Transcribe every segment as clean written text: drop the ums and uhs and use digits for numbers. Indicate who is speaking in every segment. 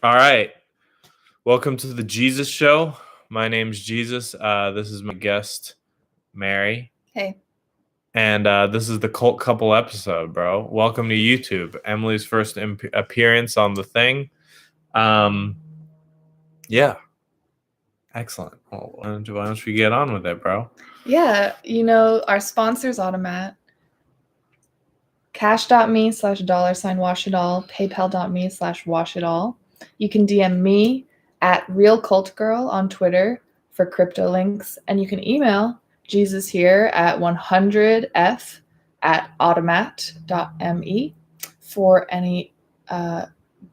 Speaker 1: All right. Welcome to the Jesus Show. My name's Jesus. This is my guest, Mary.
Speaker 2: Hey.
Speaker 1: And this is the Cult Couple episode, bro. Welcome to YouTube. Emily's first appearance on the thing. Yeah. Excellent. Well, why don't we get on with it, bro?
Speaker 2: Yeah, our sponsors, Automat. Cash.me/$washitall, PayPal.me/washitall. You can DM me at RealCultGirl on Twitter for crypto links, and you can email Jesus here at 100f@automat.me for any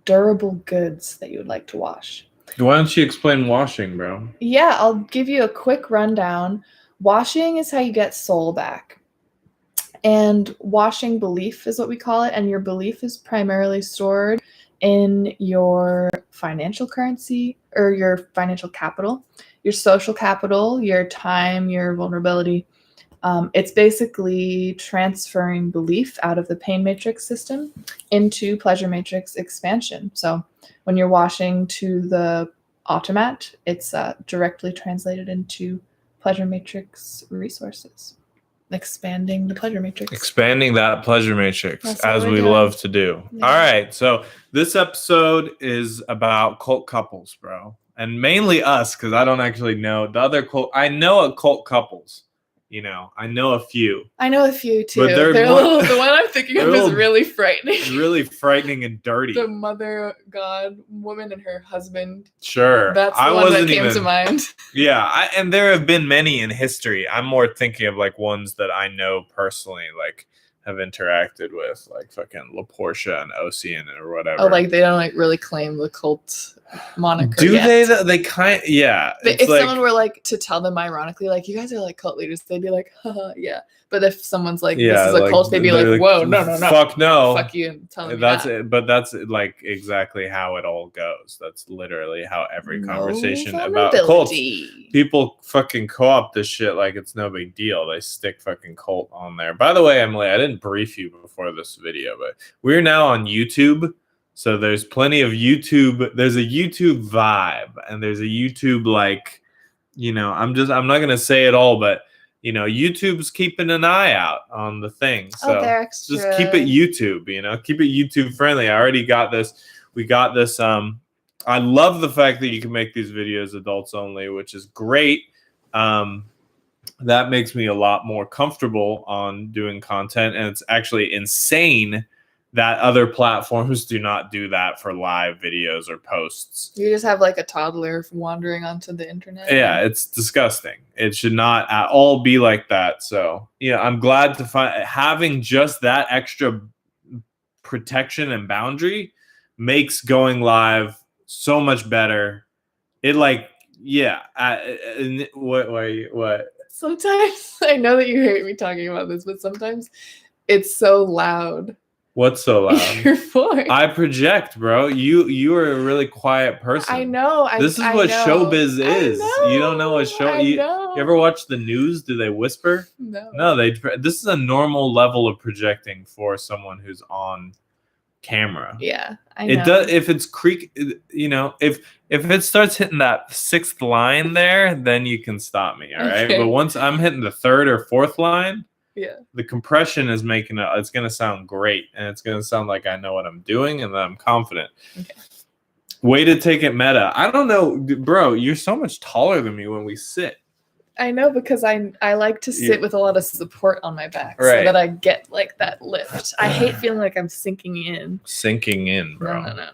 Speaker 2: durable goods that you would like to wash.
Speaker 1: Why don't you explain washing, bro?
Speaker 2: Yeah, I'll give you a quick rundown. Washing is how you get soul back. And washing belief is what we call it. And your belief is primarily stored in your financial currency or your financial capital, your social capital, your time, your vulnerability. It's basically transferring belief out of the pain matrix system into pleasure matrix expansion. So when you're washing to the automat, it's directly translated into pleasure matrix resources. Expanding the pleasure matrix.
Speaker 1: Expanding that pleasure matrix,
Speaker 2: That's
Speaker 1: as
Speaker 2: what
Speaker 1: we
Speaker 2: we're
Speaker 1: love to do.
Speaker 2: Yeah.
Speaker 1: All right. So this episode is about cult couples, bro. And mainly us, because I don't actually know the other cult. I know a cult couples. I know a few.
Speaker 2: I know a few too.
Speaker 1: But they're
Speaker 2: the one I'm thinking of is really frightening.
Speaker 1: Really frightening and dirty.
Speaker 2: The mother god woman and her husband.
Speaker 1: Sure.
Speaker 2: That's the one that came to mind.
Speaker 1: Yeah, and there have been many in history. I'm more thinking of like ones that I know personally, like have interacted with, like fucking LaPortia and Ocean or whatever.
Speaker 2: Oh, like they don't like really claim the cult moniker.
Speaker 1: Do
Speaker 2: yet.
Speaker 1: they? They kind of, yeah.
Speaker 2: If someone were like to tell them ironically, like you guys are like cult leaders, they'd be like, haha, yeah. But if someone's like, this is a cult, they'd be like, whoa, no,
Speaker 1: fuck no,
Speaker 2: fuck you, and tell them
Speaker 1: that's it. But that's like exactly how it all goes. That's literally how every conversation about cults, people fucking co-opt this shit like it's no big deal. They stick fucking cult on there. By the way, Emily, I didn't brief you before this video, but we're now on YouTube. So there's plenty of YouTube. There's a YouTube vibe, and there's a YouTube like, I'm not gonna say it all, but YouTube's keeping an eye out on the thing. So just keep it YouTube. Keep it YouTube friendly. I already got this. We got this. I love the fact that you can make these videos adults only, which is great. That makes me a lot more comfortable on doing content, and it's actually insane that other platforms do not do that for live videos or posts.
Speaker 2: You just have like a toddler wandering onto the internet.
Speaker 1: Yeah, it's disgusting. It should not at all be like that. So, I'm glad to find having just that extra protection and boundary makes going live so much better. It what?
Speaker 2: Sometimes I know that you hate me talking about this, but sometimes it's so loud.
Speaker 1: What's so loud?
Speaker 2: Your voice.
Speaker 1: I project, bro. You are a really quiet person.
Speaker 2: I know.
Speaker 1: This is what showbiz is. You don't know what show. You ever watch the news? Do they whisper?
Speaker 2: No.
Speaker 1: This is a normal level of projecting for someone who's on camera.
Speaker 2: Yeah, I know.
Speaker 1: It does. If it's if it starts hitting that sixth line there, then you can stop me. All right. But once I'm hitting the third or fourth line.
Speaker 2: Yeah.
Speaker 1: The compression is making it's going to sound great, and it's going to sound like I know what I'm doing and that I'm confident.
Speaker 2: Okay.
Speaker 1: Way to take it meta. I don't know, bro, you're so much taller than me when we sit.
Speaker 2: I know, because I like to sit with a lot of support on my back, so that I get like that lift. I hate feeling like I'm sinking in. Sinking in,
Speaker 1: bro.
Speaker 2: No.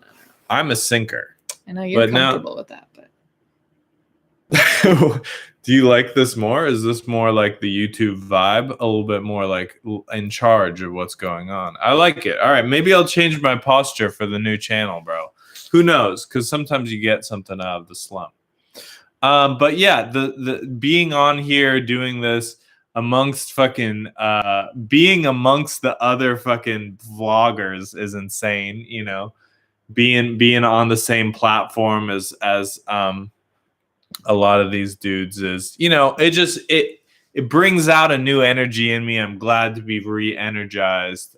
Speaker 1: I'm a sinker.
Speaker 2: I know you're comfortable with that, but
Speaker 1: do you like this more? Is this more like the YouTube vibe? A little bit more like in charge of what's going on? I like it. All right, maybe I'll change my posture for the new channel, bro. Who knows? Because sometimes you get something out of the slump. But yeah, the being on here doing this amongst fucking being amongst the other fucking vloggers is insane. Being on the same platform as a lot of these dudes is, it brings out a new energy in me. I'm glad to be re-energized,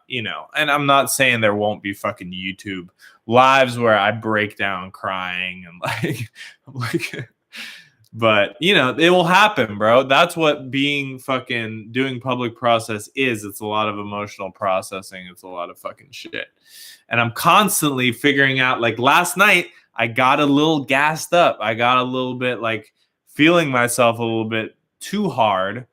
Speaker 1: you know, and I'm not saying there won't be fucking YouTube lives where I break down crying and like, I'm like, but you know, it will happen, bro. That's what being fucking doing public process is. It's a lot of emotional processing. It's a lot of fucking shit. And I'm constantly figuring out, like last night, I got a little gassed up. I got a little bit like feeling myself a little bit too hard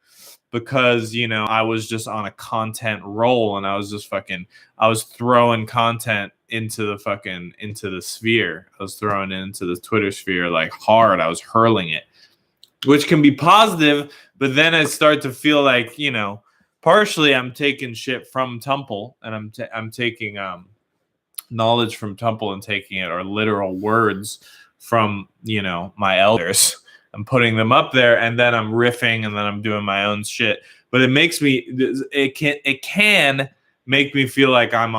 Speaker 1: because, you know, I was just on a content roll and I was just fucking, I was throwing content into the sphere. I was throwing it into the Twitter sphere like hard. I was hurling it, which can be positive, but then I start to feel like, you know, partially I'm taking shit from Temple and I'm taking knowledge from Temple and taking it, or literal words from, you know, my elders. I'm putting them up there and then I'm riffing and then I'm doing my own shit. But it makes me, it can make me feel like I'm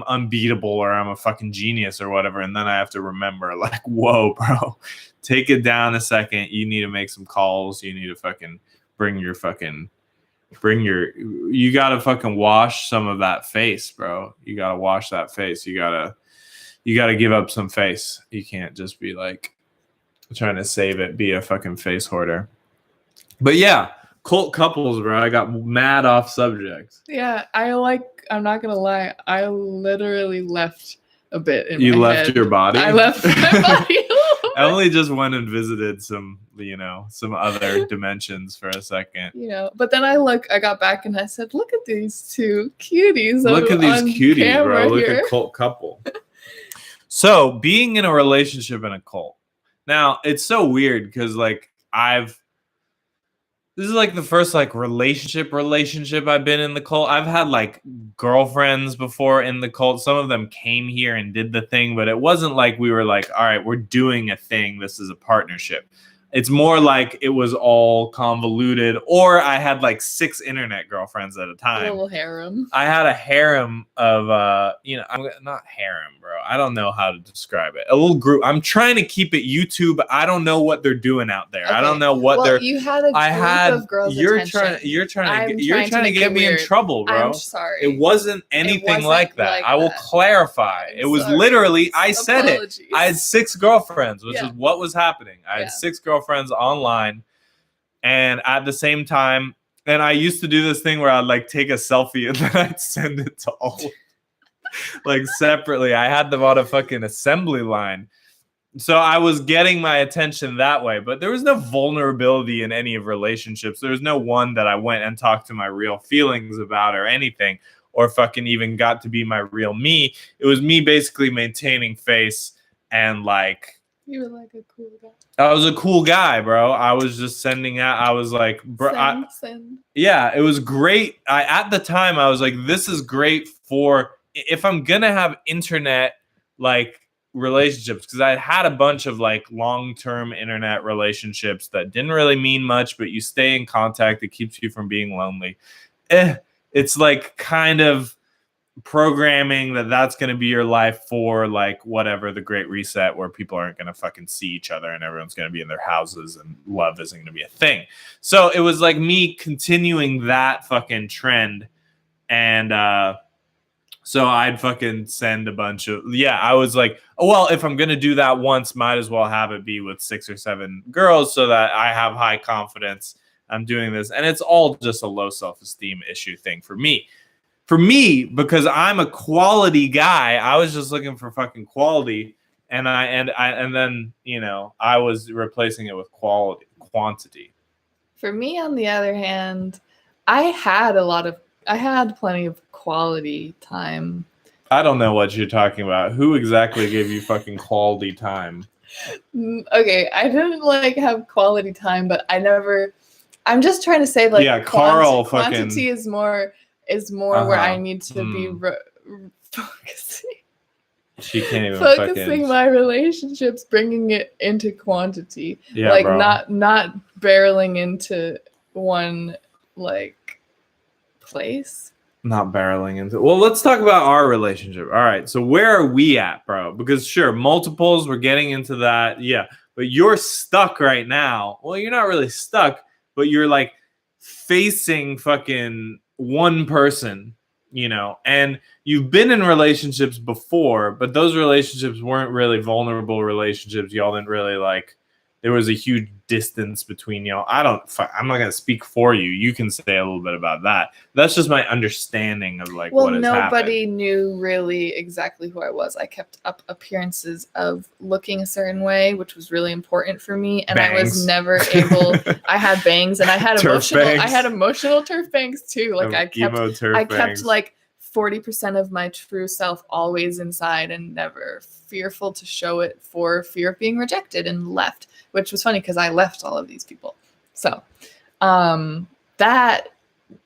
Speaker 1: unbeatable or I'm a fucking genius or whatever. And then I have to remember, like, whoa, bro, take it down a second. You need to make some calls. You need to fucking you gotta fucking wash some of that face, bro. You gotta wash that face. You gotta give up some face. You can't just be like trying to save it, be a fucking face hoarder. But yeah, cult couples, bro. I got mad off subject.
Speaker 2: Yeah, I'm not gonna lie, I literally left a bit in my head.
Speaker 1: You left your body?
Speaker 2: I left my body.
Speaker 1: I only just went and visited some, you know, some other dimensions for a second.
Speaker 2: You know, but then I got back and I said, look at these two cuties.
Speaker 1: Look at these cuties, bro. Look at cult couple. So being in a relationship in a cult. Now, it's so weird because like this is like the first like relationship I've been in the cult. I've had like girlfriends before in the cult. Some of them came here and did the thing, but it wasn't like we were like, all right, we're doing a thing. This is a partnership. It's more like it was all convoluted, or I had like 6 internet girlfriends at a time.
Speaker 2: A little harem.
Speaker 1: I had a harem of, you know, not harem, bro. I don't know how to describe it. A little group. I'm trying to keep it YouTube. I don't know what they're doing out there. Okay. I don't know what they're. You had a group of girls. You're trying to get me in trouble, bro.
Speaker 2: I'm sorry.
Speaker 1: It wasn't anything like that. I will clarify. It was literally. I said it. I had 6 girlfriends, which is what was happening. I had 6 girlfriends online, and at the same time, and I used to do this thing where I'd like take a selfie and then I'd send it to all like separately. I had them on a fucking assembly line, so I was getting my attention that way. But there was no vulnerability in any of relationships. There was no one that I went and talked to my real feelings about or anything, or fucking even got to be my real me. It was me basically maintaining face and like.
Speaker 2: You were like a cool guy.
Speaker 1: I was a cool guy, bro. I was just sending out. I was like, bro.
Speaker 2: Send.
Speaker 1: Yeah, it was great. At the time, I was like, this is great for if I'm gonna have internet like relationships, because I had a bunch of like long-term internet relationships that didn't really mean much, but you stay in contact. It keeps you from being lonely. It's like kind of programming that's going to be your life for like whatever the Great Reset, where people aren't going to fucking see each other and everyone's going to be in their houses and love isn't going to be a thing. So it was like me continuing that fucking trend. And so I'd fucking send a bunch of, I was like, oh, well, if I'm going to do that once, might as well have it be with 6 or 7 girls so that I have high confidence I'm doing this. And it's all just a low self-esteem issue thing for me. For me, because I'm a quality guy, I was just looking for fucking quality, and then you know I was replacing it with quantity.
Speaker 2: For me, on the other hand, I had plenty of quality time.
Speaker 1: I don't know what you're talking about. Who exactly gave you fucking quality time?
Speaker 2: Okay, I didn't like have quality time, but I'm just trying to say like
Speaker 1: Carl
Speaker 2: quantity is more where I need to be focusing.
Speaker 1: She can't even
Speaker 2: focusing my relationships, bringing it into quantity.
Speaker 1: Yeah,
Speaker 2: like
Speaker 1: bro.
Speaker 2: not barreling into one like place.
Speaker 1: Not barreling into. Well, let's talk about our relationship. All right, so where are we at, bro? Because sure, multiples, we're getting into that. Yeah, but you're stuck right now. Well, you're not really stuck. but you're like facing fucking one person, you know, and you've been in relationships before, but those relationships weren't really vulnerable relationships. Y'all didn't really like, there was a huge distance between y'all. I'm not going to speak for you. You can say a little bit about that. That's just my understanding of like what has
Speaker 2: nobody
Speaker 1: happened.
Speaker 2: knew really exactly who I was. I kept up appearances of looking a certain way, which was really important for me. And bangs. I was never able, I had bangs and I had emotional turf bangs too. Like I kept like 40% of my true self always inside and never fearful to show it for fear of being rejected and left, which was funny because I left all of these people. So that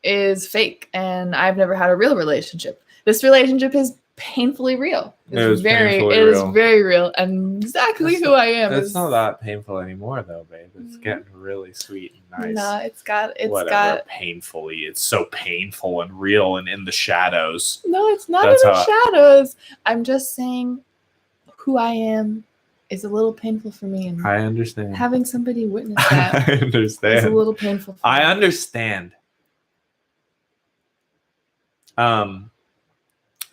Speaker 2: is fake, and I've never had a real relationship. This relationship is painfully real. It is very real, and exactly who I am.
Speaker 1: It's not that painful anymore, though, babe. It's getting really sweet and nice.
Speaker 2: No, it's got
Speaker 1: painfully. It's so painful and real and in the shadows.
Speaker 2: No, it's not in the shadows. I'm just saying, who I am is a little painful for me, and
Speaker 1: I understand.
Speaker 2: Having somebody witness that
Speaker 1: I understand.
Speaker 2: is a little painful for me.
Speaker 1: I understand.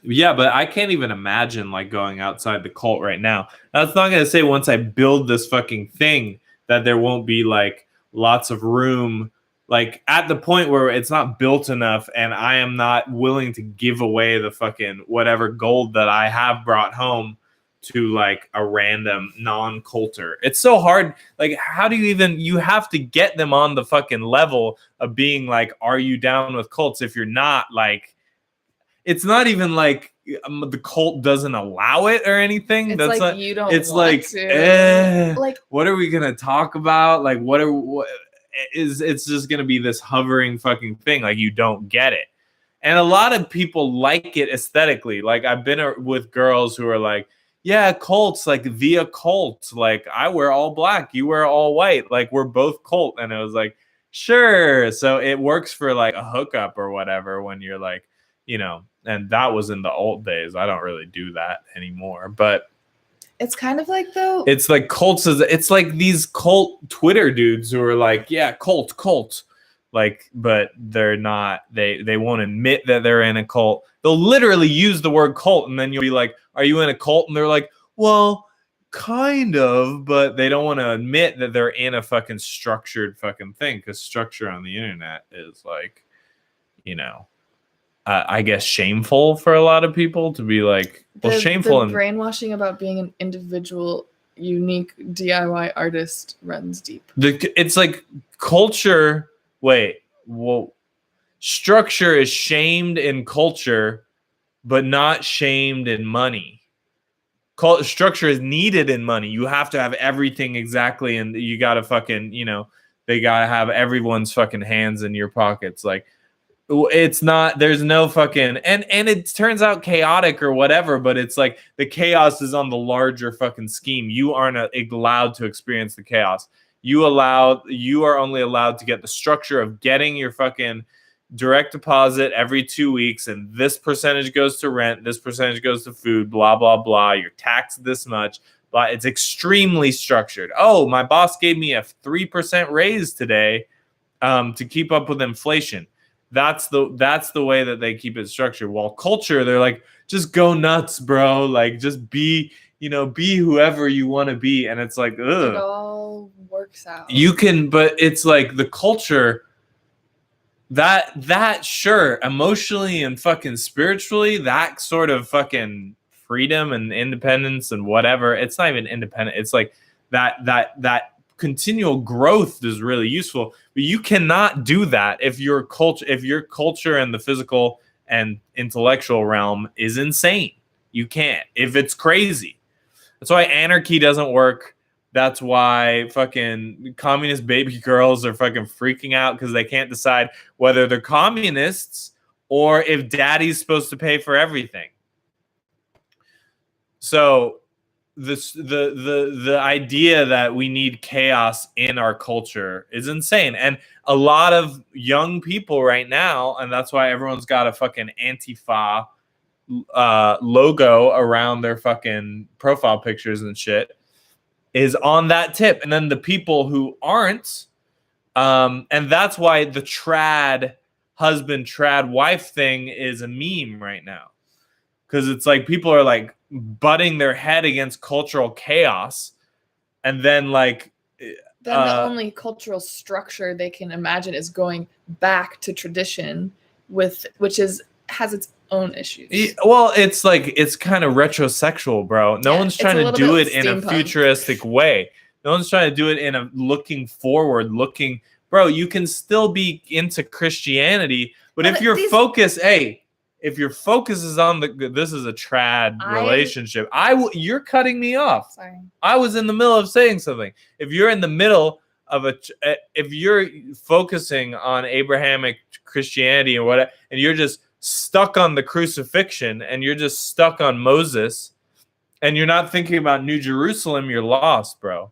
Speaker 1: Yeah, but I can't even imagine like going outside the cult right now. That's not going to say once I build this fucking thing that there won't be like lots of room, like at the point where it's not built enough and I am not willing to give away the fucking whatever gold that I have brought home to like a random non-culter. It's so hard. Like, how do you have to get them on the fucking level of being like, are you down with cults? If you're not, like, it's not even like the cult doesn't allow it or anything.
Speaker 2: It's
Speaker 1: that's
Speaker 2: like
Speaker 1: not,
Speaker 2: you don't.
Speaker 1: It's
Speaker 2: want
Speaker 1: like,
Speaker 2: to. Like,
Speaker 1: what are we gonna talk about? Like, it's just gonna be this hovering fucking thing. Like, you don't get it, and a lot of people like it aesthetically. Like, I've been with girls who are like, yeah, cults, like the occult. Like, I wear all black, you wear all white. Like, we're both cult, and it was like, sure. So it works for like a hookup or whatever when you're like, you know. And that was in the old days. I don't really do that anymore. But
Speaker 2: it's kind of like, though.
Speaker 1: It's like cults. It's like these cult Twitter dudes who are like, yeah, cult. Like, but they're not. They won't admit that they're in a cult. They'll literally use the word cult. And then you'll be like, are you in a cult? And they're like, well, kind of. But they don't want to admit that they're in a fucking structured fucking thing. Because structure on the internet is like, you know. I guess shameful for a lot of people to be like, well, shameful
Speaker 2: and brainwashing about being an individual, unique DIY artist runs deep.
Speaker 1: It's like culture. Structure is shamed in culture, but not shamed in money. Structure is needed in money. You have to have everything exactly, and you gotta fucking, you know, they gotta have everyone's fucking hands in your pockets, like. It's not, there's no fucking, and it turns out chaotic or whatever, but it's like the chaos is on the larger fucking scheme. You aren't allowed to experience the chaos. You are only allowed to get the structure of getting your fucking direct deposit every 2 weeks, and this percentage goes to rent, this percentage goes to food, blah, blah, blah. You're taxed this much. But it's extremely structured. Oh, my boss gave me a 3% raise today to keep up with inflation. That's the way that they keep it structured. While culture, they're like, just go nuts, bro. Like, just be whoever you want to be. And it's like, ugh.
Speaker 2: It all works out.
Speaker 1: You can, but it's like the culture that sure, emotionally and fucking spiritually, that sort of fucking freedom and independence and whatever. It's not even independent. It's like that continual growth is really useful, but you cannot do that if your culture and the physical and intellectual realm is insane. You can't, if it's crazy. That's why anarchy doesn't work. That's why fucking communist baby girls are fucking freaking out because they can't decide whether they're communists or if daddy's supposed to pay for everything. So the idea that we need chaos in our culture is insane. And a lot of young people right now, and that's why everyone's got a fucking Antifa logo around their fucking profile pictures and shit, is on that tip. And then the people who aren't, And that's why the trad husband, trad wife thing is a meme right now. Because it's like people are like butting their head against cultural chaos. And then like...
Speaker 2: Then the only cultural structure they can imagine is going back to tradition, which has its own issues.
Speaker 1: Well, it's like it's kind of retrosexual, bro. No one's trying to do it in a futuristic way. No one's trying to do it in a looking forward, bro. You can still be into Christianity, but if your focus, if your focus is on this is a trad relationship, you're cutting me off.
Speaker 2: Sorry.
Speaker 1: I was in the middle of saying something. If you're in the middle of if you're focusing on Abrahamic Christianity or whatever, and you're just stuck on the crucifixion and you're just stuck on Moses and you're not thinking about New Jerusalem, you're lost, bro.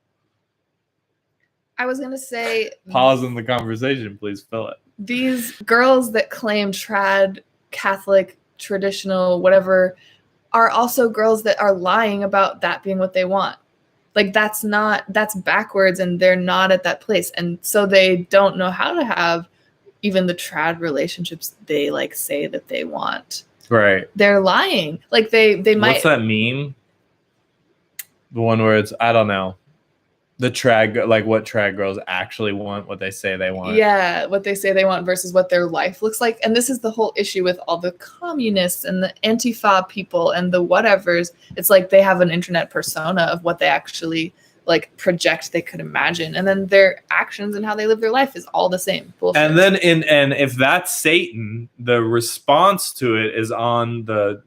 Speaker 2: I was going to say...
Speaker 1: Pause in the conversation, please fill it.
Speaker 2: These girls that claim trad, Catholic, traditional, whatever, are also girls that are lying about that being what they want. Like that's backwards, and they're not at that place. And so they don't know how to have even the trad relationships they like say that they want.
Speaker 1: Right.
Speaker 2: They're lying. Like they might...
Speaker 1: What's that meme? The one where it's, I don't know. The trad, like what trad girls actually want, what they say they want.
Speaker 2: Yeah, what they say they want versus what their life looks like. And this is the whole issue with all the communists and the Antifa people and the whatevers. It's like they have an internet persona of what they actually like project they could imagine. And then their actions and how they live their life is all the same. Bullshit.
Speaker 1: And then and if that's Satan, the response to it is on the,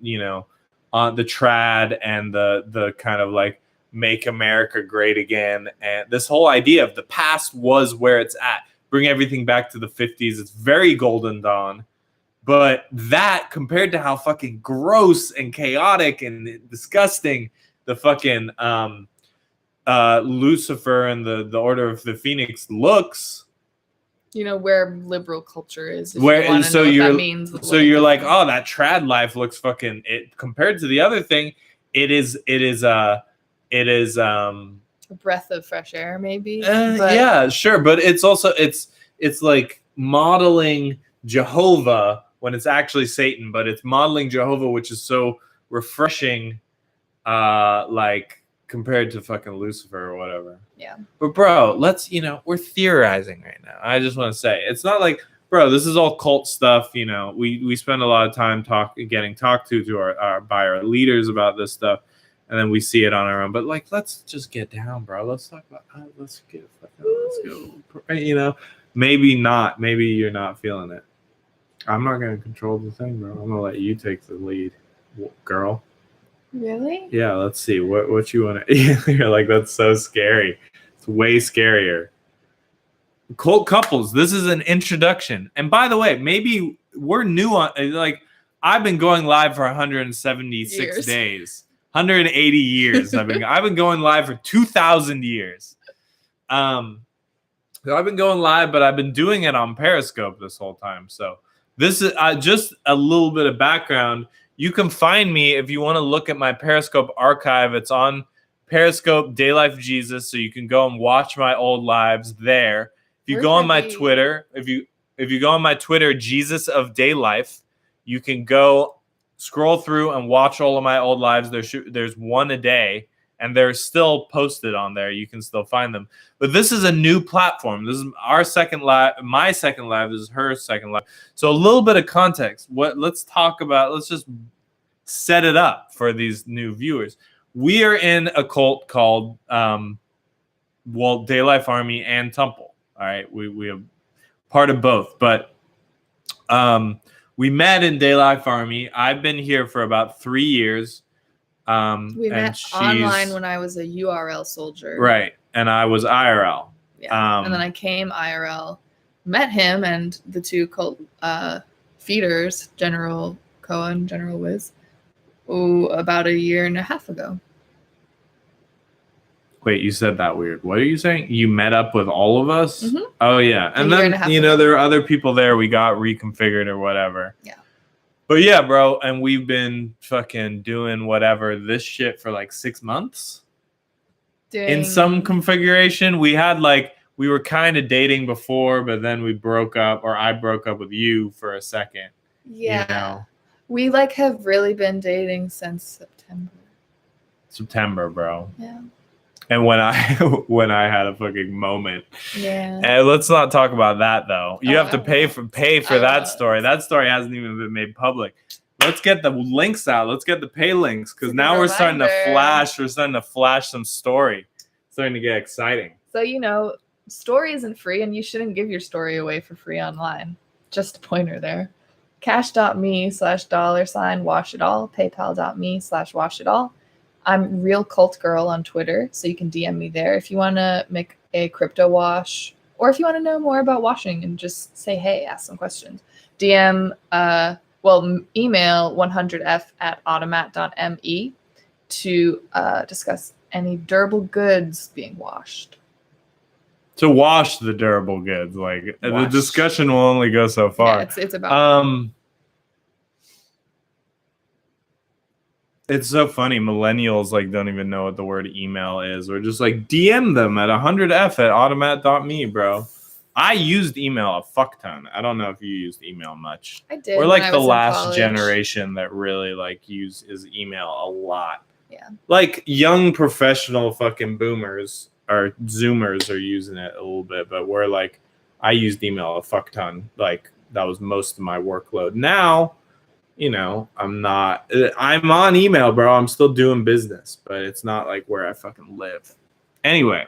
Speaker 1: on the trad and the kind of like, make America great again, and this whole idea of the past was where it's at, bring everything back to the 50s. It's very Golden Dawn, but that compared to how fucking gross and chaotic and disgusting the fucking Lucifer and the Order of the Phoenix looks,
Speaker 2: where liberal culture is,
Speaker 1: where so you're like, oh, that trad life looks fucking it compared to the other thing. It is a
Speaker 2: breath of fresh air, maybe.
Speaker 1: Yeah, sure, but it's also it's like modeling Jehovah when it's actually Satan, but it's modeling Jehovah, which is so refreshing, like compared to fucking Lucifer or whatever.
Speaker 2: Yeah.
Speaker 1: But bro, let's we're theorizing right now. I just want to say it's not like, bro, this is all cult stuff. We spend a lot of time getting talked to our by our leaders about this stuff. And then we see it on our own. But, like, let's just get down, bro. Let's talk about let's go. Maybe not. Maybe you're not feeling it. I'm not going to control the thing, bro. I'm going to let you take the lead, girl.
Speaker 2: Really?
Speaker 1: Yeah, let's see. What you want to... You're like, that's so scary. It's way scarier. Cult couples. This is an introduction. And by the way, maybe we're new on... Like, I've been going live for 176 days. 180 years. I've been going live for 2,000 years. So I've been going live, but I've been doing it on Periscope this whole time. So this is just a little bit of background. You can find me if you want to look at my Periscope archive. It's on Periscope Day Life Jesus, so you can go and watch my old lives there. If you go on my Twitter, if you go on my Twitter, Jesus of Day Life, you can go scroll through and watch all of my old lives. There's one a day, and they're still posted on there. You can still find them. But this is a new platform. This is our second live. My second live. This is her second live. So a little bit of context. Let's just set it up for these new viewers. We are in a cult called Day Life Army and Temple. All right, we are part of both, but we met in Day Life Army. I've been here for about 3 years.
Speaker 2: We met online when I was a URL soldier.
Speaker 1: Right. And I was IRL.
Speaker 2: Yeah. And then I came IRL, met him and the two cult feeders, General Koa and General Wiz, about a year and a half ago.
Speaker 1: Wait, you said that weird. What are you saying? You met up with all of us?
Speaker 2: Mm-hmm.
Speaker 1: Oh, yeah. And then, there are other people there. We got reconfigured or whatever.
Speaker 2: Yeah.
Speaker 1: But yeah, bro. And we've been fucking doing whatever this shit for like 6 months. In some configuration. We had we were kind of dating before, but then we broke up, or I broke up with you for a second.
Speaker 2: Yeah.
Speaker 1: You know?
Speaker 2: We like have really been dating since
Speaker 1: September, bro.
Speaker 2: Yeah.
Speaker 1: And when I had a fucking moment.
Speaker 2: Yeah.
Speaker 1: And let's not talk about that though. You have to pay for that story. That story hasn't even been made public. Let's get the links out. Let's get the pay links, because now we're starting to flash. We're starting to flash some story. It's starting to get exciting.
Speaker 2: So, you know, story isn't free, and you shouldn't give your story away for free online. Just a pointer there. Cash.me/$wash-it-all. PayPal.me/wash-it-all. I'm Real Cult Girl on Twitter, so you can DM me there if you want to make a crypto wash, or if you want to know more about washing and just say hey, ask some questions. DM, email 100f@automat.me to discuss any durable goods being washed.
Speaker 1: To wash the durable goods, the discussion will only go so far.
Speaker 2: Yeah, it's about.
Speaker 1: It's so funny. Millennials don't even know what the word email is. We're just DM them at 100f@automat.me, bro. I used email a fuck ton. I don't know if you used email much.
Speaker 2: I did.
Speaker 1: We're the last generation that really uses email a lot.
Speaker 2: Yeah.
Speaker 1: Young professional fucking boomers or Zoomers are using it a little bit, but we're I used email a fuck ton. That was most of my workload. Now, I'm on email, bro. I'm still doing business, but it's not where I fucking live. Anyway,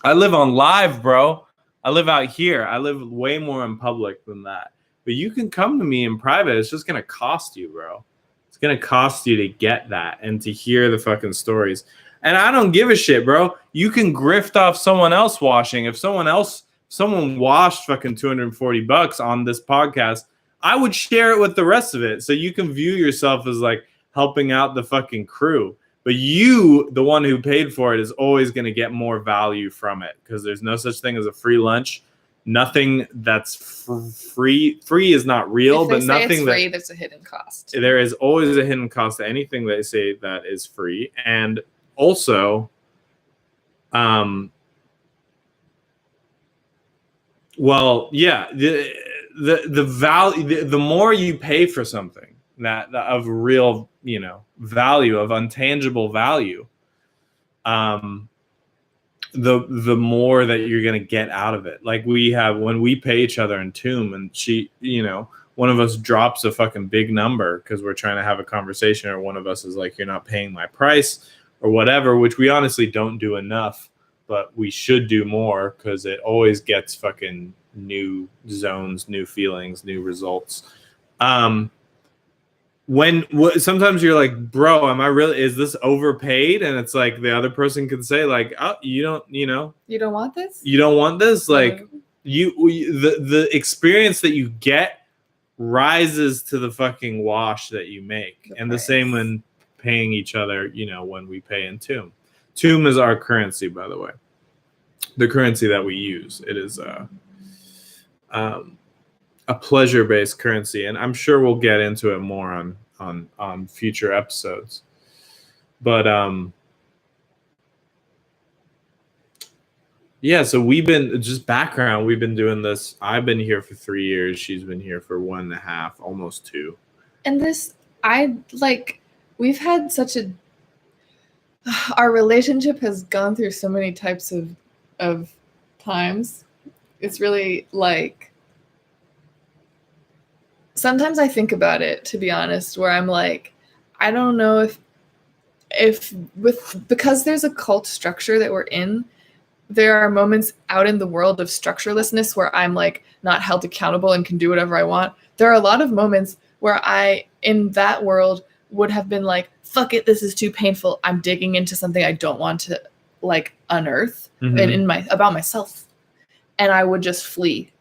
Speaker 1: I live on live, bro. I live out here. I live way more in public than that. But you can come to me in private. It's just going to cost you, bro. It's going to cost you to get that and to hear the fucking stories. And I don't give a shit, bro. You can grift off someone else washing. If someone washed fucking $240 on this podcast, I would share it with the rest of it. So you can view yourself as helping out the fucking crew. But you, the one who paid for it, is always going to get more value from it, because there's no such thing as a free lunch. Nothing that's free. Free is not real, but nothing
Speaker 2: free, there's a hidden cost.
Speaker 1: There is always a hidden cost to anything they say that is free. And also, the value, the more you pay for something that of real, value, of intangible value, the more that you're going to get out of it. We have, when we pay each other in Tomb, and she, one of us drops a fucking big number because we're trying to have a conversation, or one of us is you're not paying my price or whatever, which we honestly don't do enough, but we should do more, because it always gets fucking new zones, new feelings, new results. Sometimes you're bro, am I really, is this overpaid? And it's the other person can say oh, you don't want this? You don't want this? The experience that you get rises to the fucking wash that you make. And the same when paying each other, when we pay in Tomb. Tomb is our currency, by the way. The currency that we use. It is a pleasure-based currency, and I'm sure we'll get into it more on future episodes. But so we've been, just background, we've been doing this. I've been here for 3 years. She's been here for 1.5, almost 2.
Speaker 2: And we've had our relationship has gone through so many types of times. It's really sometimes I think about it, to be honest, where I'm I don't know if because there's a cult structure that we're in, there are moments out in the world of structurelessness where I'm not held accountable and can do whatever I want. There are a lot of moments where I, in that world, would have been fuck it, this is too painful. I'm digging into something I don't want to unearth about myself. And I would just flee.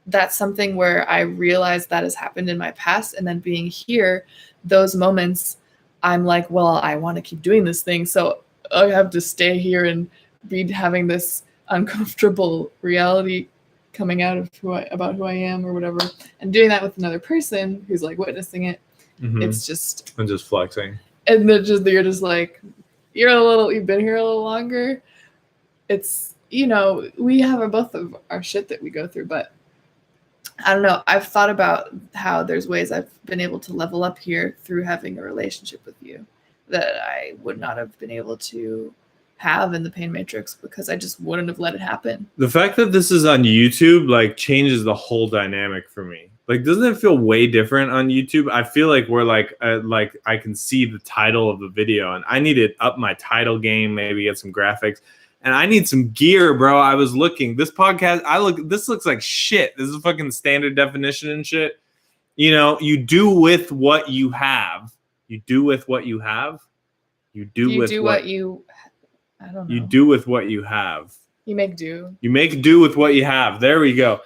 Speaker 2: That's something where I realized that has happened in my past. And then being here, those moments, I'm well, I want to keep doing this thing. So I have to stay here and be having this uncomfortable reality coming out of about who I am or whatever. And doing that with another person who's witnessing it. Mm-hmm. It's just.
Speaker 1: And just flexing.
Speaker 2: And then you've been here a little longer. It's, you know, we have both of our shit that we go through, but I don't know. I've thought about how there's ways I've been able to level up here through having a relationship with you that I would not have been able to have in the Pain Matrix because I just wouldn't have let it happen.
Speaker 1: The fact that this is on YouTube like changes the whole dynamic for me. Like, doesn't it feel way different on YouTube? I feel like we're like I can see the title of the video, and I need to up my title game, maybe get some graphics, and I need some gear, bro. I was looking this podcast. This looks like shit. This is fucking standard definition and shit. You know, you do with what you have. You do with what you have. You do with what you. I don't know. You do with what you have.
Speaker 2: You make do.
Speaker 1: You make do with what you have. There we go.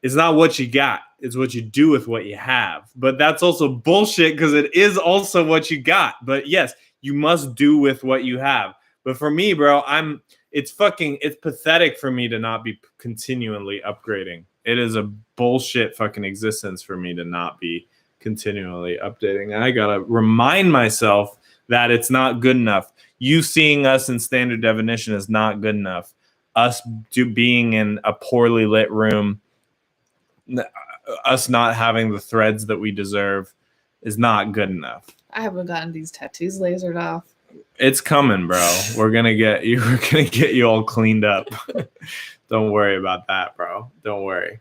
Speaker 1: It's not what you got. It's what you do with what you have. But that's also bullshit because it is also what you got. But yes, you must do with what you have. But for me, bro, it's pathetic for me to not be continually upgrading. It is a bullshit fucking existence for me to not be continually updating. And I gotta remind myself that it's not good enough. You seeing us in standard definition is not good enough. Us being in a poorly lit room, us not having the threads that we deserve is not good enough.
Speaker 2: I haven't gotten these tattoos lasered off.
Speaker 1: It's coming, bro. We're gonna get you all cleaned up. Don't worry about that, bro. Don't worry.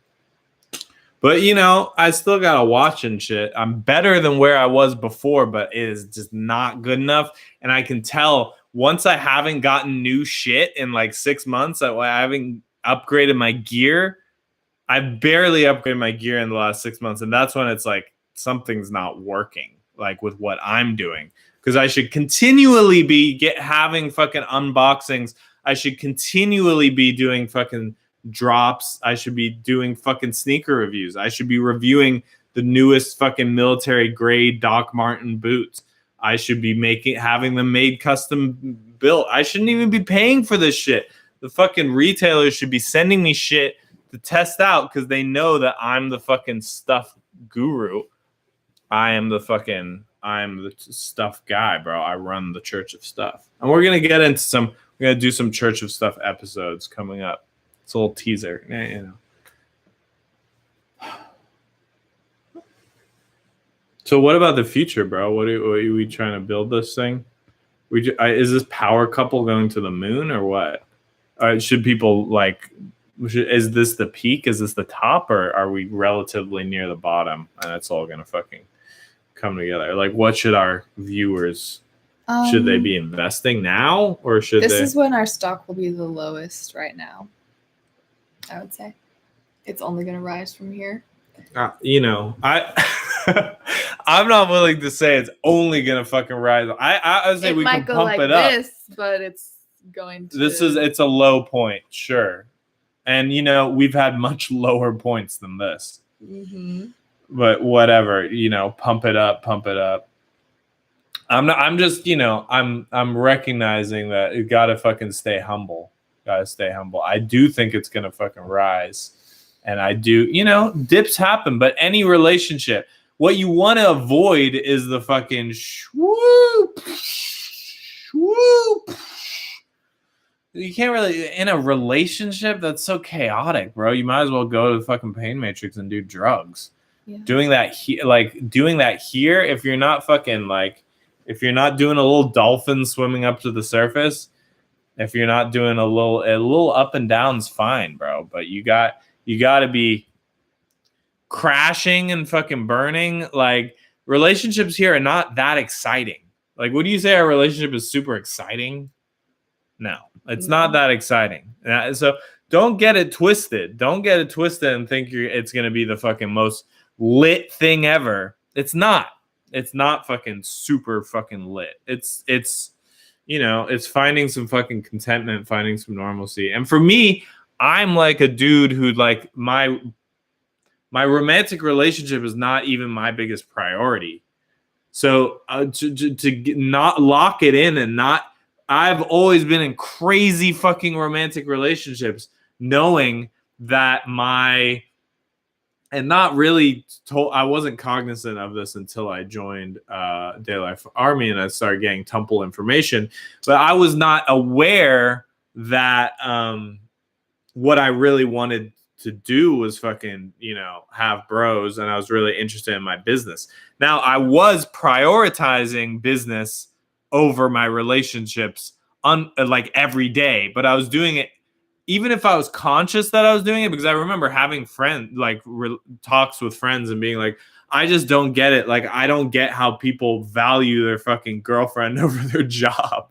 Speaker 1: But, you know, I still got to watch and shit. I'm better than where I was before, but it is just not good enough. And I can tell once I haven't gotten new shit in like 6 months, I haven't upgraded my gear. I've barely upgraded my gear in the last 6 months. And that's when it's like something's not working, like with what I'm doing. Because I should continually be having fucking unboxings. I should continually be doing fucking drops. I should be doing fucking sneaker reviews. I should be reviewing the newest fucking military grade Doc Marten boots. I should be having them made custom built. I shouldn't even be paying for this shit. The fucking retailers should be sending me shit to test out because they know that I'm the fucking stuff guru. I'm the stuff guy, bro. I run the Church of Stuff. And we're going to do some Church of Stuff episodes coming up. It's a little teaser, you know. So what about the future, bro? What are we trying to build this thing? Is this power couple going to the moon or what? Should people is this the peak? Is this the top, or are we relatively near the bottom and it's all gonna fucking come together? Like, what should our viewers? Should they be investing now, or should
Speaker 2: this is when our stock will be the lowest right now? I would say it's only going to rise from here.
Speaker 1: You know, I'm not willing to say it's only going to fucking rise. I would say we can pump it up.
Speaker 2: But it's going to.
Speaker 1: It's a low point, sure. And you know, we've had much lower points than this.
Speaker 2: Mm-hmm.
Speaker 1: But whatever, you know, pump it up. I'm just, you know, I'm recognizing that you gotta fucking stay humble. I do think it's gonna fucking rise. And I do, you know, dips happen, but any relationship, what you want to avoid is the fucking swoop. You can't really, in a relationship that's so chaotic, bro. You might as well go to the fucking Pain Matrix and do drugs. Yeah. Doing that here, if you're not fucking if you're not doing a little dolphin swimming up to the surface, if you're not doing a little up and down's fine, bro. But you got to be crashing and fucking burning. Like, relationships here are not that exciting. Like, would you say our relationship is super exciting? No, it's not that exciting. So don't get it twisted. Don't get it twisted and think it's going to be the fucking most lit thing ever. It's not. It's not fucking super fucking lit. It's you know, it's finding some fucking contentment, finding some normalcy. And for me, I'm like a dude who like my romantic relationship is not even my biggest priority. So to not lock it in and not, I've always been in crazy fucking romantic relationships, knowing that I wasn't cognizant of this until I joined Day Life Army and I started getting Temple information. But I was not aware that what I really wanted to do was fucking, have bros, and I was really interested in my business. Now, I was prioritizing business over my relationships like every day, but I was doing it even if I was conscious that I was doing it, because I remember having talks with friends and being like, I just don't get it. Like, I don't get how people value their fucking girlfriend over their job.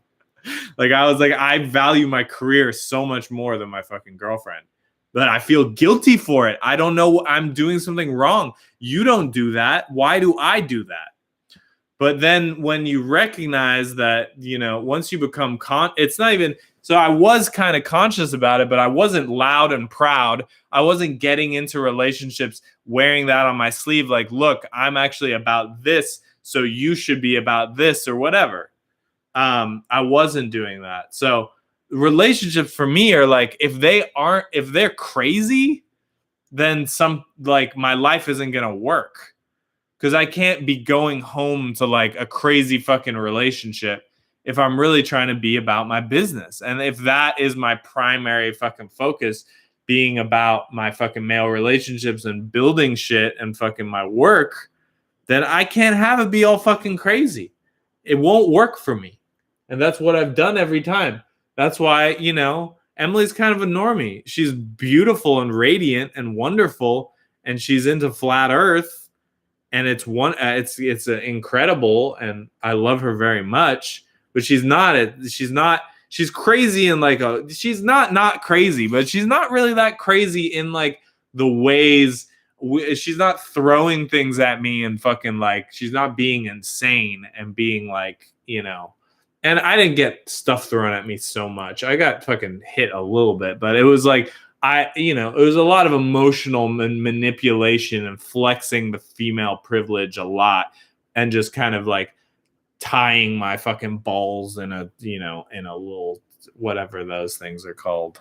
Speaker 1: Like, I was like, I value my career so much more than my fucking girlfriend. But I feel guilty for it. I don't know. I'm doing something wrong. You don't do that. Why do I do that? But then when you recognize that, once you become it's not even, so I was kind of conscious about it, but I wasn't loud and proud. I wasn't getting into relationships wearing that on my sleeve. Like, look, I'm actually about this, so you should be about this or whatever. I wasn't doing that. So relationships for me are like, if they're crazy, then my life isn't going to work. Because I can't be going home to like a crazy fucking relationship if I'm really trying to be about my business. And if that is my primary fucking focus, being about my fucking male relationships and building shit and fucking my work, then I can't have it be all fucking crazy. It won't work for me. And that's what I've done every time. That's why, Emily's kind of a normie. She's beautiful and radiant and wonderful, and she's into flat earth. And it's incredible, and I love her very much. But she's crazy in like she's not crazy, but she's not really that crazy in like the ways. She's not throwing things at me and fucking like, she's not being insane and being like, and I didn't get stuff thrown at me so much. I got fucking hit a little bit, but it was like, it was a lot of emotional manipulation and flexing the female privilege a lot, and just kind of like tying my fucking balls in a little, whatever those things are called.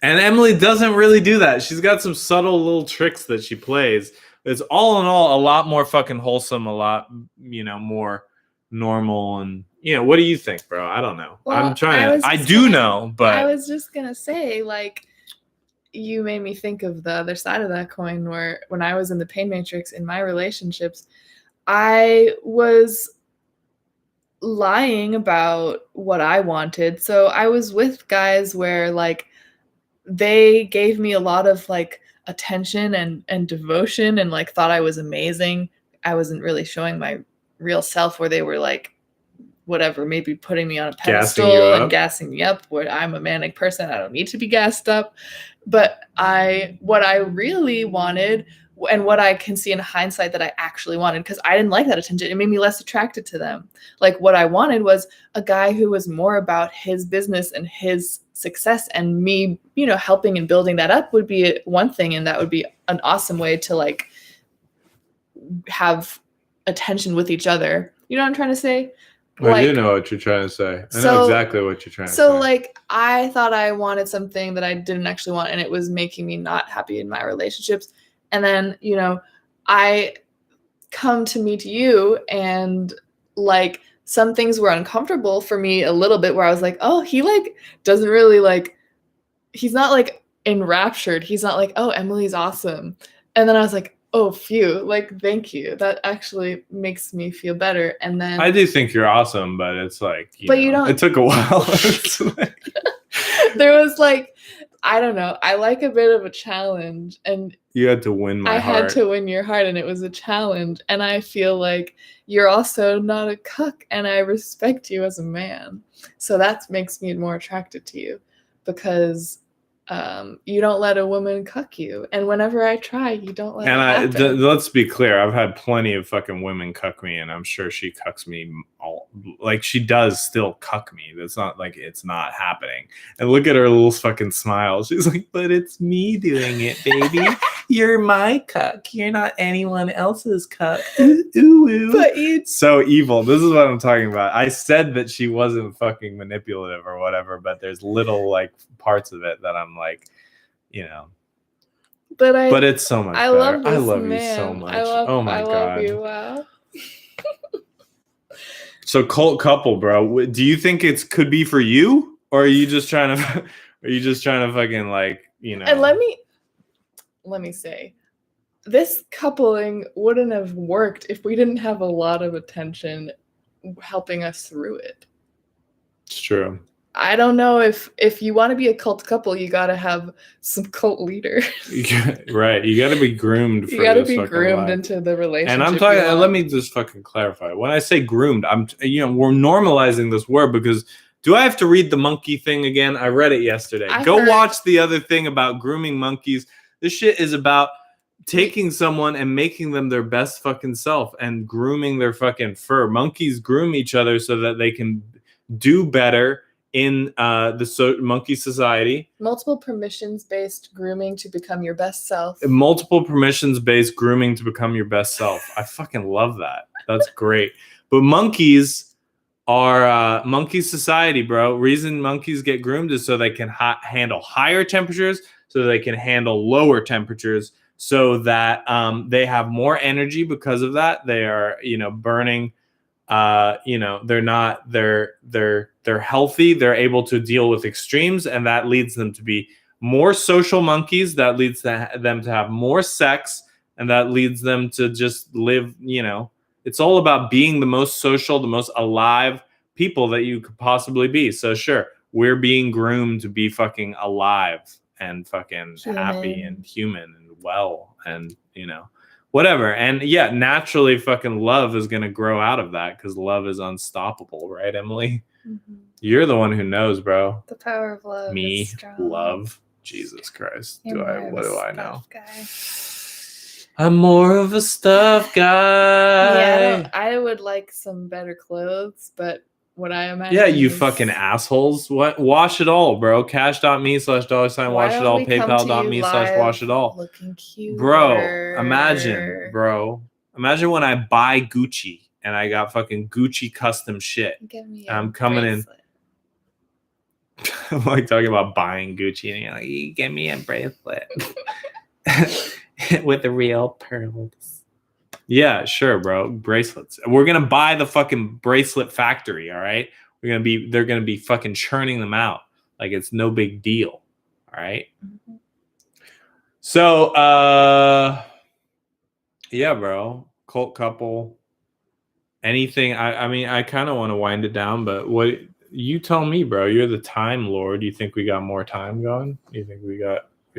Speaker 1: And Emily doesn't really do that. She's got some subtle little tricks that she plays. It's all in all a lot more fucking wholesome, a lot, more normal. And what do you think, bro? I don't know.
Speaker 2: Well,
Speaker 1: I do know, but
Speaker 2: I was just gonna say, like, you made me think of the other side of that coin, where when I was in the pain matrix in my relationships, I was lying about what I wanted. So I was with guys where like they gave me a lot of like attention and devotion and like thought I was amazing. I wasn't really showing my real self, where they were like, whatever, maybe putting me on a pedestal and gassing me up, where I'm a manic person. I don't need to be gassed up. But what I really wanted, and what I can see in hindsight that I actually wanted, because I didn't like that attention, it made me less attracted to them. Like, what I wanted was a guy who was more about his business and his success, and me, helping and building that up would be one thing. And that would be an awesome way to like have attention with each other. You know what I'm trying to say?
Speaker 1: I do know what you're trying to say. I know exactly what you're trying to say.
Speaker 2: So, like, I thought I wanted something that I didn't actually want, and it was making me not happy in my relationships. And then, I come to meet you, and, like, some things were uncomfortable for me a little bit, where I was like, oh, he, like, doesn't really, like, he's not, like, enraptured. He's not like, oh, Emily's awesome. And then I was like, oh, phew, like, thank you. That actually makes me feel better. And then
Speaker 1: I do think you're awesome, but it's like,
Speaker 2: you don't.
Speaker 1: It took a while.
Speaker 2: There was like, I don't know. I like a bit of a challenge, and
Speaker 1: you had to win my heart.
Speaker 2: I had to win your heart, and it was a challenge. And I feel like you're also not a cuck, and I respect you as a man. So that makes me more attracted to you, because you don't let a woman cuck you, and whenever I try, you don't let it happen.
Speaker 1: Let's be clear, I've had plenty of fucking women cuck me, and I'm sure she cucks me like, she does still cuck me. That's not like it's not happening. And look at her little fucking smile. She's like, but it's me doing it, baby. You're my cuck. You're not anyone else's cuck. Ooh. But it's so evil. This is what I'm talking about. I said that she wasn't fucking manipulative or whatever, but there's little like parts of it that I'm like, But it's so much better.
Speaker 2: I love
Speaker 1: you so much.
Speaker 2: Oh my God.
Speaker 1: I love
Speaker 2: you. Wow.
Speaker 1: So cult couple, bro. Do you think could be for you, or are you just trying to fucking like, you know?
Speaker 2: And let me say, this coupling wouldn't have worked if we didn't have a lot of attention helping us through it.
Speaker 1: It's true.
Speaker 2: I don't know if you want to be a cult couple, you got to have some cult leaders.
Speaker 1: Right. You got to be groomed.
Speaker 2: You got to be groomed into the relationship.
Speaker 1: And I'm talking. Let me just fucking clarify. When I say groomed, we're normalizing this word because. Do I have to read the monkey thing again? I read it yesterday. Go watch the other thing about grooming monkeys. This shit is about taking someone and making them their best fucking self and grooming their fucking fur. Monkeys groom each other so that they can do better in the monkey society.
Speaker 2: Multiple permissions-based grooming to become your best self.
Speaker 1: Multiple permissions-based grooming to become your best self. I fucking love that. That's great. But monkeys are monkey society, bro. Reason monkeys get groomed is so they can handle higher temperatures, so they can handle lower temperatures, so that they have more energy because of that. They are, burning. They're healthy. They're able to deal with extremes, and that leads them to be more social monkeys. That leads them to have more sex, and that leads them to just live. It's all about being the most social, the most alive people that you could possibly be. So sure, we're being groomed to be fucking alive and fucking happy and human and well and, whatever. And yeah, naturally fucking love is going to grow out of that because love is unstoppable. Right, Emily? Mm-hmm. You're the one who knows, bro.
Speaker 2: The power of love.
Speaker 1: Me, love. Jesus Christ. What do I know?
Speaker 2: Guy.
Speaker 1: I'm more of a stuff guy.
Speaker 2: Yeah, I would like some better clothes, but what I imagine.
Speaker 1: Yeah, you fucking assholes. What? Wash it all, bro. Cash.me/$, wash it all. PayPal.me/wash it all. Looking cute. Bro, imagine when I buy Gucci and I got fucking Gucci custom shit. I'm coming bracelet. In. I'm like talking about buying Gucci and you're like, you give me a bracelet. With the real pearls. Yeah, sure, bro. Bracelets. We're gonna buy the fucking bracelet factory, all right? They're gonna be fucking churning them out like it's no big deal. All right. Mm-hmm. So yeah, bro. Cult couple. Anything. I mean, I kind of want to wind it down, but what you tell me, bro? You're the time lord. You think we got more time going? You think we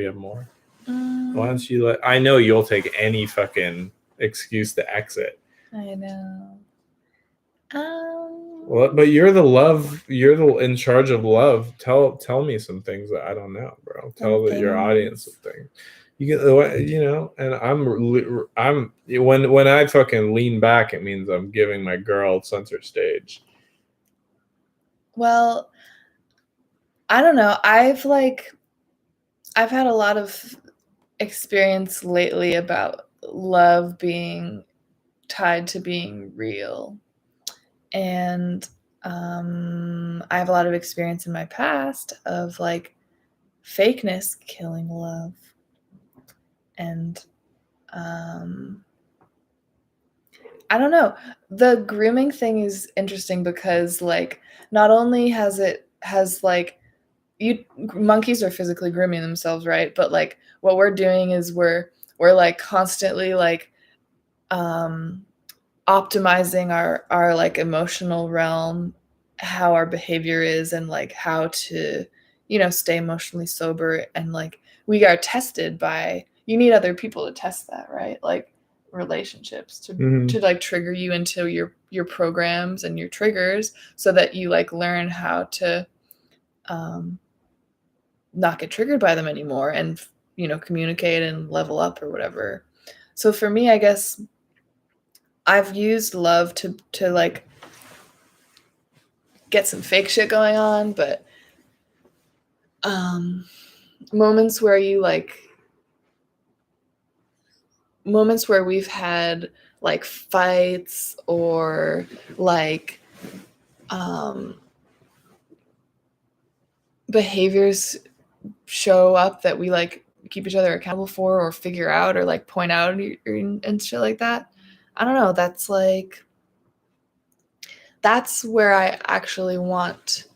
Speaker 1: have more? Why don't you I know you'll take any fucking excuse to exit.
Speaker 2: I know.
Speaker 1: Well, but you're in charge of love. Tell me some things that I don't know, bro. Tell your audience some things. You get, and I'm when I fucking lean back, it means I'm giving my girl center stage.
Speaker 2: Well, I don't know. I've had a lot of experience lately about love being tied to being real, and I have a lot of experience in my past of fakeness killing love, and I don't know, the grooming thing is interesting because not only has monkeys are physically grooming themselves, right? But what we're doing is we're constantly optimizing our emotional realm, how our behavior is, and how to stay emotionally sober. And we are tested by, you need other people to test that, right? Relationships to trigger you into your programs and your triggers, so that you learn how to not get triggered by them anymore and communicate and level up or whatever. So for me, I guess I've used love to get some fake shit going on, but moments where we've had fights or behaviors show up that we keep each other accountable for or figure out or point out and shit like that. I don't know. That's that's where I actually want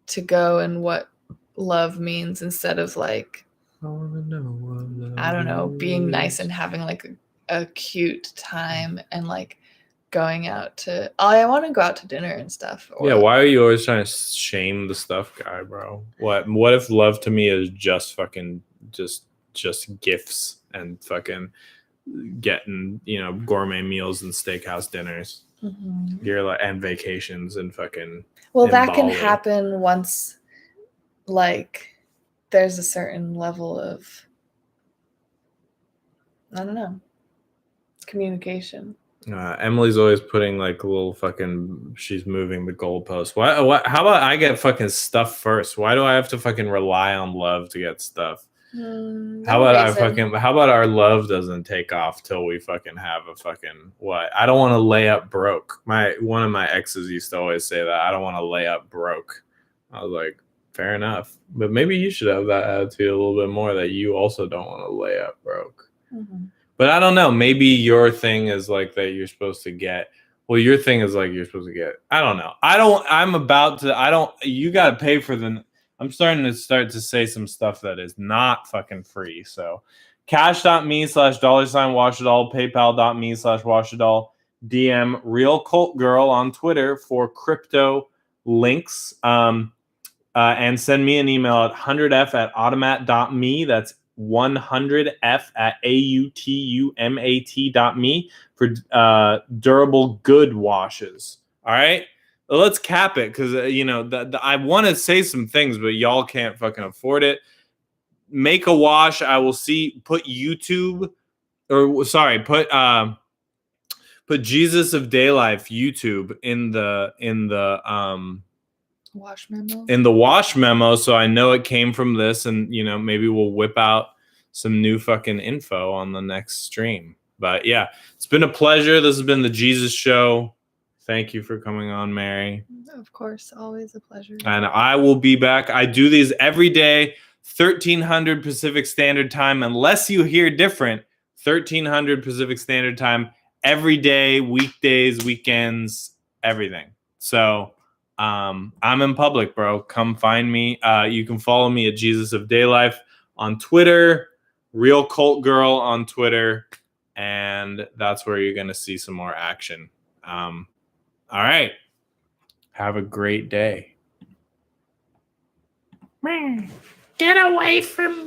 Speaker 2: to go and what love means, instead of like,
Speaker 1: I wanna know what love
Speaker 2: I don't know, being nice
Speaker 1: is.
Speaker 2: and having like a cute time and like going out to, I want to go out to dinner and stuff.
Speaker 1: Yeah, why are you always trying to shame the stuff guy, bro? What if love to me is just fucking just gifts and fucking getting, gourmet meals and steakhouse dinners. You're like, and vacations and fucking.
Speaker 2: Well, that can happen once, like, there's a certain level of, I don't know, communication.
Speaker 1: Emily's always putting like little fucking. She's moving the goalpost. Why? How about I get fucking stuff first? Why do I have to fucking rely on love to get stuff? How about our love doesn't take off till we fucking have a fucking what? I don't want to lay up broke. One of my exes used to always say that I don't want to lay up broke. I was like, fair enough, but maybe you should have that attitude a little bit more, that you also don't want to lay up broke. But I don't know. Maybe your thing is like that you're supposed to get. Well, your thing is like you're supposed to get. I don't know. You got to pay for the. I'm starting to say some stuff that is not fucking free. So cash.me/$wash-it-all, paypal.me/wash-it-all, DM Real Cult Girl on Twitter for crypto links. And send me an email at 100f@automat.me. That's 100f@AUTUMAT.me for Duruble Guuds washes. All right, let's cap it, because I want to say some things, but y'all can't fucking afford it. Make a wash. I will see. Put YouTube, or sorry, put Jesus of Day Life YouTube in the
Speaker 2: wash memo.
Speaker 1: In the wash memo, so I know it came from this, and maybe we'll whip out some new fucking info on the next stream. But yeah, it's been a pleasure. This has been the Jesus Show. Thank you for coming on, Mary.
Speaker 2: Of course, always a pleasure.
Speaker 1: And I will be back. I do these every day, 1300 Pacific Standard Time, unless you hear different. 1300 Pacific Standard Time every day, weekdays, weekends, everything. So I'm in public, bro. Come find me. You can follow me at Jesus of Day Life on Twitter, Real Cult Girl on Twitter, and that's where you're gonna see some more action. All right. Have a great day.
Speaker 3: Get away from